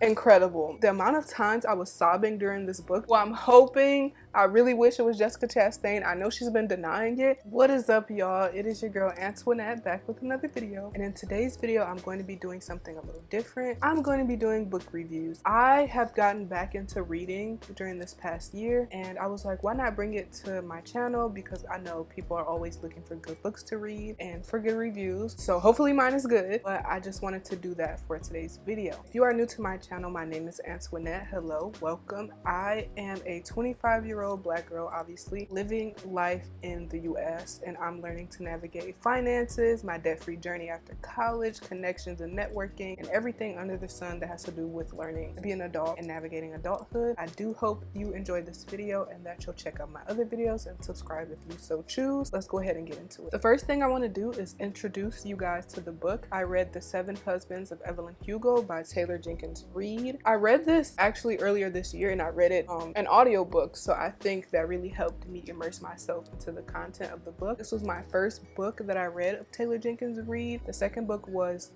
incredible. The amount of times I was sobbing during this book. Well, I'm hoping, I really wish it was Jessica Chastain. I know she's been denying it. What is up, y'all? It is your girl Antoinette back with another video. And in today's video, I'm going to be doing something a little different. I'm going to be doing book reviews. I have gotten back into reading during this past year, and I was like, why not bring it to my channel? Because I know people are always looking for good books to read and for good reviews. So hopefully mine is good, but I just wanted to do that for today's video. If you are new to my channel, my name is Antoinette. Hello, welcome. I am a 25-year-old Black girl, obviously, living life in the US, and I'm learning to navigate finances, my debt-free journey after college, connections and networking, and everything under the sun that has to do with learning to be an adult and navigating adulthood. I do hope you enjoyed this video and that you'll check out my other videos and subscribe if you so choose. Let's go ahead and get into it. The first thing I want to do is introduce you guys to the book. I read The 7 Husbands of Evelyn Hugo by Jenkins Reid. I read this actually earlier this year, and I read it an audiobook, so I think that really helped me immerse myself into the content of the book. This was my first book that I read of Jenkins Reid. The second book was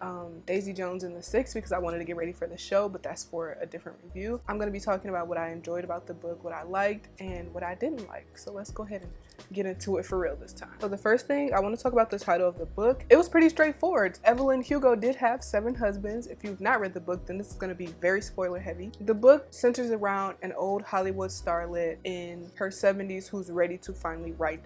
Daisy Jones and the Six, because I wanted to get ready for the show, but that's for a different review. I'm going to be talking about what I enjoyed about the book, what I liked, and what I didn't like. So let's go ahead and get into it for real this time. So the first thing, I want to talk about the title of the book. It was pretty straightforward. Evelyn Hugo did have 7 husbands. If you've not read the book, then this is going to be very spoiler heavy. The book centers around an old Hollywood starlet in her 70s who's ready to finally write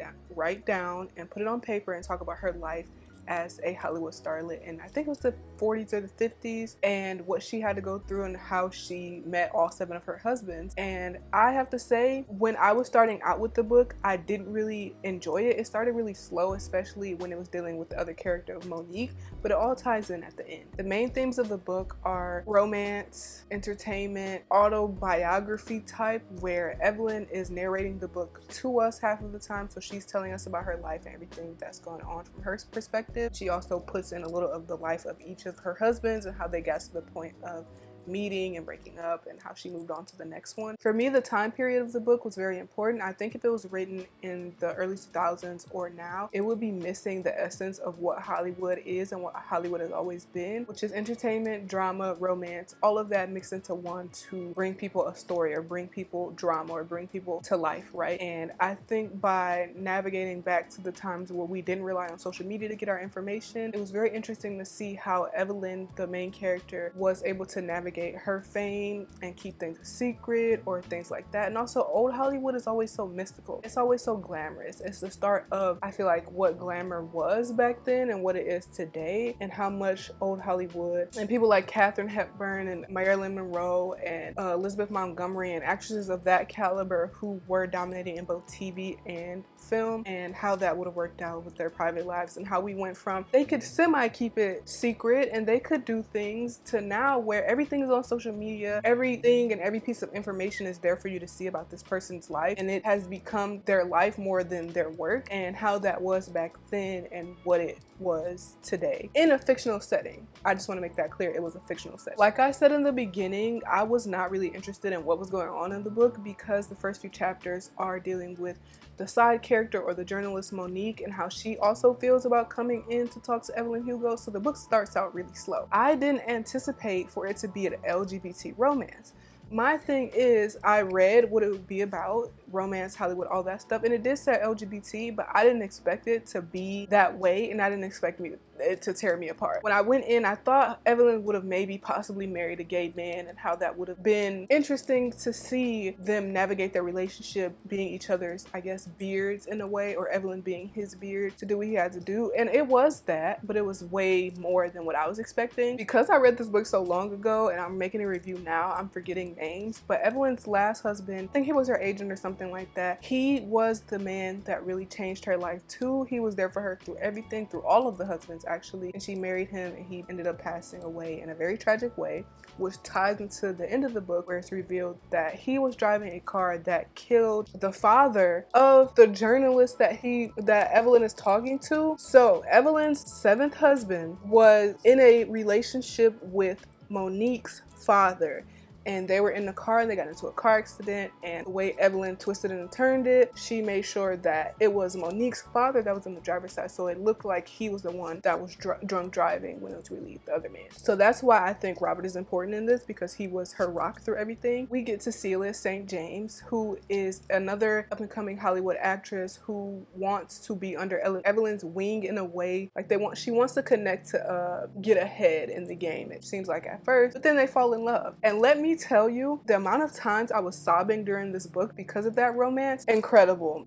down and put it on paper and talk about her life as a Hollywood starlet, and I think it was the 40s or the 50s, and what she had to go through and how she met all 7 of her husbands. And I have to say, when I was starting out with the book, I didn't really enjoy it. It started really slow, especially when it was dealing with the other character of Monique, but it all ties in at the end. The main themes of the book are romance, entertainment, autobiography type, where Evelyn is narrating the book to us half of the time, so she's telling us about her life and everything that's going on from her perspective. She also puts in a little of the life of each of her husbands and how they got to the point of meeting and breaking up and how she moved on to the next one. For me, the time period of the book was very important. I think if it was written in the early 2000s or now, it would be missing the essence of what Hollywood is and what Hollywood has always been, which is entertainment, drama, romance, all of that mixed into one to bring people a story or bring people drama or bring people to life, right? And I think by navigating back to the times where we didn't rely on social media to get our information, it was very interesting to see how Evelyn, the main character, was able to navigate her fame and keep things a secret or things like that. And also, old Hollywood is always so mystical. It's always so glamorous. It's the start of, I feel like, what glamour was back then and what it is today, and how much old Hollywood and people like Katharine Hepburn and Marilyn Monroe and Elizabeth Montgomery and actresses of that caliber who were dominating in both TV and film, and how that would have worked out with their private lives, and how we went from they could semi keep it secret and they could do things to now where everything is on social media. Everything and every piece of information is there for you to see about this person's life, and it has become their life more than their work, and how that was back then and what it was today in a fictional setting. I just want to make that clear. It was a fictional setting. Like I said in the beginning, I was not really interested in what was going on in the book because the first few chapters are dealing with the side character or the journalist Monique and how she also feels about coming in to talk to Evelyn Hugo. So the book starts out really slow. I didn't anticipate for it to be an LGBT romance. My thing is, I read what it would be about, romance, Hollywood, all that stuff, and it did say LGBT, but I didn't expect it to be that way, and I didn't expect it to tear me apart. When I went in, I thought Evelyn would have maybe possibly married a gay man, and how that would have been interesting to see them navigate their relationship, being each other's, I guess, beards in a way, or Evelyn being his beard to do what he had to do. And it was that, but it was way more than what I was expecting. Because I read this book so long ago and I'm making a review now, I'm forgetting names, but Evelyn's last husband, I think he was her agent or something like that, he was the man that really changed her life too. He was there for her through everything, through all of the husbands actually, and she married him, and he ended up passing away in a very tragic way, which ties into the end of the book where it's revealed that he was driving a car that killed the father of the journalist that Evelyn is talking to. So Evelyn's 7th husband was in a relationship with Monique's father. and they were in the car. They got into a car accident, and the way Evelyn twisted and turned it, she made sure that it was Monique's father that was on the driver's side, so it looked like he was the one that was drunk driving when it was really the other man. So that's why I think Robert is important in this, because he was her rock through everything. We get Cecilia St. James, who is another up-and-coming Hollywood actress who wants to be under Evelyn's wing in a way. Like she wants to connect to get ahead in the game, it seems like at first, but then they fall in love. And let me tell you, the amount of times I was sobbing during this book because of that romance, incredible.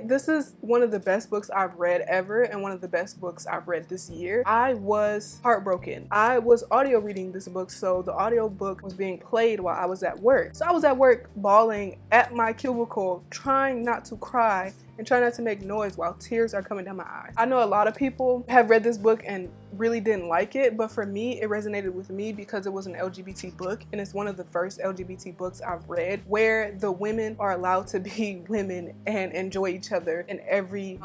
This is one of the best books I've read ever, and one of the best books I've read this year. I was heartbroken. I was audio reading this book, so the audio book was being played while I was at work. So I was at work bawling at my cubicle, trying not to cry and try not to make noise while tears are coming down my eyes. I know a lot of people have read this book and really didn't like it, but for me, it resonated with me because it was an LGBT book, and it's one of the first LGBT books I've read where the women are allowed to be women and enjoy each other in every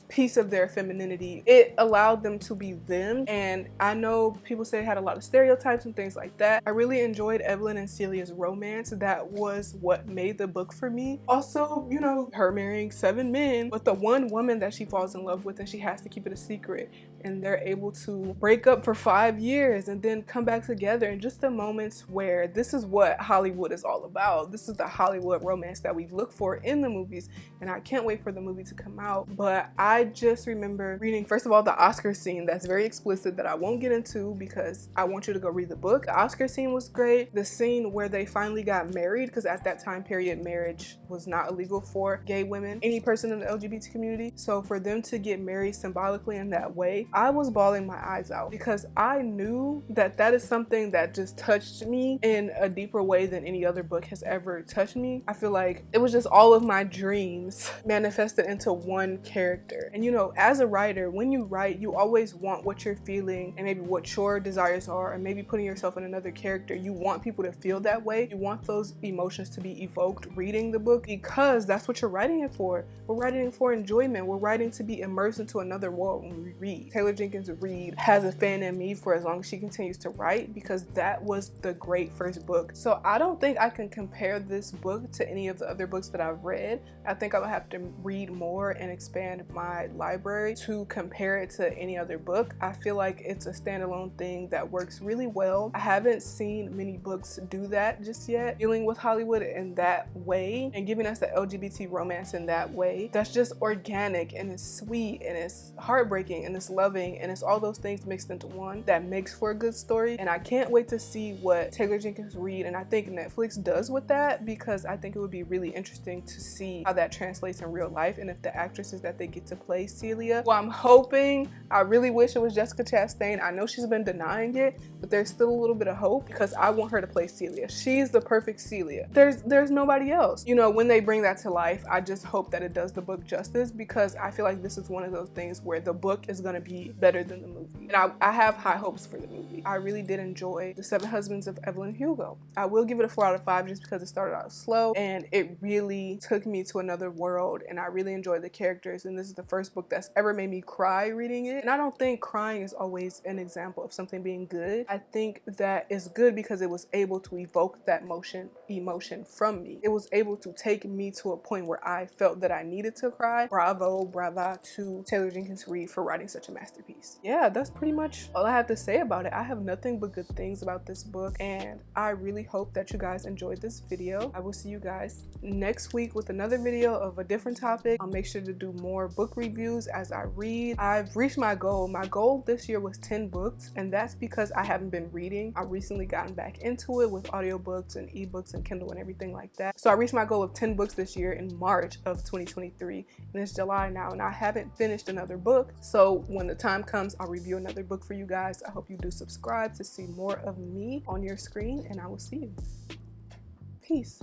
piece of their femininity. It allowed them to be them, and I know people say it had a lot of stereotypes and things like that. I really enjoyed Evelyn and Celia's romance. That was what made the book for me. Also, you know, her marrying 7 men, but the one woman that she falls in love with, and she has to keep it a secret, and they're able to break up for 5 years and then come back together, and just the moments where this is what Hollywood is all about. This is the Hollywood romance that we look for in the movies, and I can't wait for the movie to come out. But I just remember reading, first of all, the Oscar scene that's very explicit that I won't get into because I want you to go read the book. The Oscar scene was great. The scene where they finally got married, because at that time period marriage was not illegal for gay women, any person in the LGBT community. So for them to get married symbolically in that way, I was bawling my eyes out because I knew that that is something that just touched me in a deeper way than any other book has ever touched me. I feel like it was just all of my dreams manifested into one character. And you know, as a writer, when you write, you always want what you're feeling and maybe what your desires are, and maybe putting yourself in another character. You want people to feel that way. You want those emotions to be evoked reading the book, because that's what you're writing it for. We're writing it for enjoyment. We're writing to be immersed into another world when we read. Taylor Jenkins Reid has a fan in me for as long as she continues to write, because that was the great first book. So I don't think I can compare this book to any of the other books that I've read. I think I would have to read more and expand my library to compare it to any other book. I feel like it's a standalone thing that works really well. I haven't seen many books do that just yet, dealing with Hollywood in that way and giving us the LGBT romance in that way. That's just organic, and it's sweet, and it's heartbreaking, and it's loving, and it's all those things mixed into one that makes for a good story. And I can't wait to see what Taylor Jenkins Reid, and I think Netflix, does with that, because I think it would be really interesting to see how that translates in real life, and if the actresses that they get to play Celia, well, I'm hoping, I really wish it was Jessica Chastain. I know she's been denying it, but there's still a little bit of hope, because I want her to play Celia. She's the perfect Celia. There's nobody else. You know, when they bring that to life, I just hope that it does the book justice, because I feel like this is one of those things where the book is going to be better than the movie. And I have high hopes for the movie. I really did enjoy The 7 Husbands of Evelyn Hugo. I will give it a 4 out of 5 just because it started out slow and it really took me to another world, and I really enjoyed the characters, and this is the first book that's ever made me cry reading it. And I don't think crying is always an example of something being good. I think that it's good because it was able to evoke that emotion from me. It was able to take me to a point where I felt that I needed to cry. Brava to Taylor Jenkins Reid for writing such a masterpiece. Yeah, that's pretty much all I have to say about it. I have nothing but good things about this book, and I really hope that you guys enjoyed this video. I will see you guys next week with another video of a different topic. I'll make sure to do more book reviews as I read. I've reached my goal. My goal this year was 10 books, and that's because I haven't been reading. I've recently gotten back into it with audiobooks and ebooks and Kindle and everything like that. So I reached my goal of 10 books this year in March of 2023, and it's July now, and I haven't finished another book. So when the time comes, I'll review another book for you guys. I hope you do subscribe to see more of me on your screen, and I will see you. Peace.